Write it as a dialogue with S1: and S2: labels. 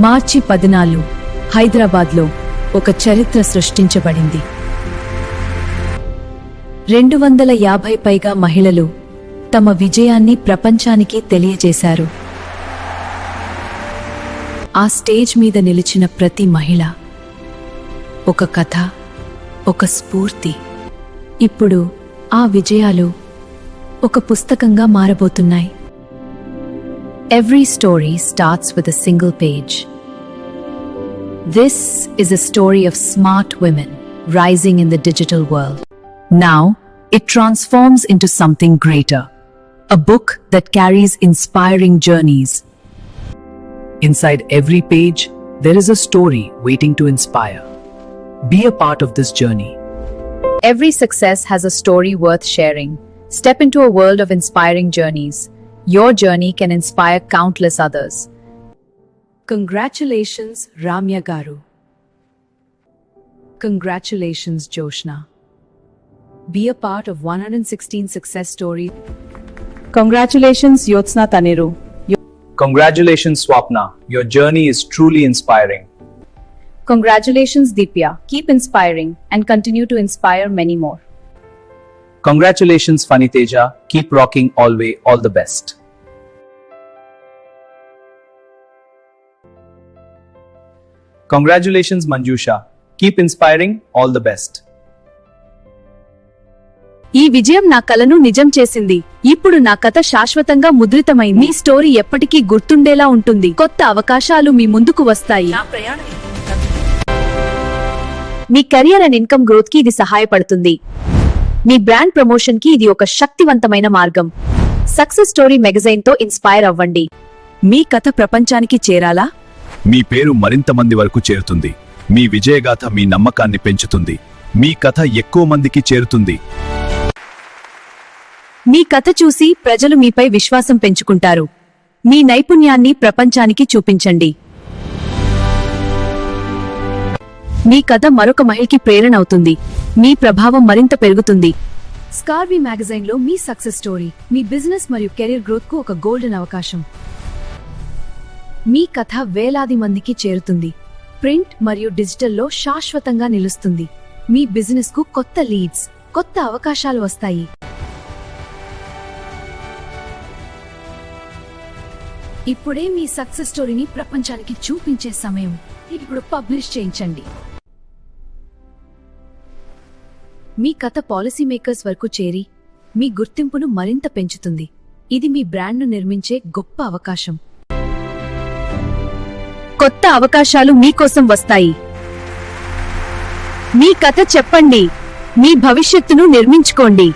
S1: మార్చి 14 హైదరాబాద్లో ఒక చరిత్ర సృష్టించబడింది. 250 పైగా మహిళలు తమ విజయాన్ని ప్రపంచానికి తెలియజేశారు. ఆ స్టేజ్ మీద నిలిచిన ప్రతి మహిళ ఒక కథ, ఒక స్ఫూర్తి. ఇప్పుడు ఆ విజయాలు ఒక పుస్తకంగా మారబోతున్నాయి. Every story starts with a single page. This is a story of smart women rising in the digital world. Now, it transforms into something greater. A book that carries inspiring journeys.
S2: Inside every page, there is a story waiting to inspire. Be a part of this journey.
S3: Every success has a story worth sharing. Step into a world of inspiring journeys. Your journey can inspire countless others.
S1: Congratulations, Ramya Garu. Congratulations, Joshna. Be a part of 116 success stories.
S4: Congratulations, Yotsna Taneru.
S2: Congratulations, Swapna. Your journey is truly inspiring.
S3: Congratulations, Deepya. Keep inspiring and continue to inspire many more.
S2: Congratulations, Faniteja. Keep rocking always. All the best. Congratulations, Manjusha. Keep inspiring. All the best.
S3: ఈ విజయం నా కలను నిజం చేసింది. ఇప్పుడు నా కథ శాశ్వతంగా ముద్రితమైంది. మీ స్టోరీ ఎప్పటికీ గుర్తుండేలా ఉంటుంది. కొత్త అవకాశాలు మీ ముందుకు వస్తాయి. మీ కెరియర్ అండ్ ఇన్కమ్ గ్రోత్ కి ఇది సహాయపడుతుంది. మీ బ్రాండ్ ప్రమోషన్ కి ఇది ఒక శక్తివంతమైన మార్గం. సక్సెస్ స్టోరీ మెగజైన్ తో ఇన్స్పైర్ అవ్వండి.
S1: మీ కథ ప్రపంచానికి చేరాలా?
S5: మీ పేరు మరింత మంది వరకు చేరుతుంది. మీ విజయగాథ మీ నమ్మకాన్ని పెంచుతుంది. మీ కథ ఎక్కువ మందికి చేరుతుంది.
S3: మీ కథ చూసి ప్రజలు మీపై విశ్వాసం పెంచుకుంటారు. మీ నైపుణ్యాన్ని ప్రపంచానికి చూపించండి. మీ కథ మరొక మహిళకి ప్రేరణ అవుతుంది. మీ ప్రభావం మరింత పెరుగుతుంది. స్కార్వీ మ్యాగజైన్లో మీ సక్సెస్ స్టోరీ, మీ బిజినెస్ మరియు కెరీర్ గ్రోత్ కు ఒక గోల్డెన్ అవకాశం. మీ కథ వేలాది మందికి చేరుతుంది. ప్రింట్ మరియు డిజిటల్లో శాశ్వతంగా నిలుస్తుంది. మీ బిజినెస్ కు కొత్త లీడ్స్, కొత్త అవకాశాలు వస్తాయి. ఇప్పుడే మీ సక్సెస్ స్టోరీని ప్రపంచానికి చూపించే సమయం. ఇప్పుడు పబ్లిష్ చేయించండి. మీ కథ పాలసీ మేకర్స్ వరకు చేరి మీ గుర్తింపును మరింత పెంచుతుంది. ఇది మీ బ్రాండ్ను నిర్మించే గొప్ప అవకాశం. కొత్త అవకాశాలు మీకోసం వస్తాయి. మీ కథ చెప్పండి. మీ భవిష్యత్తును నిర్మించుకోండి.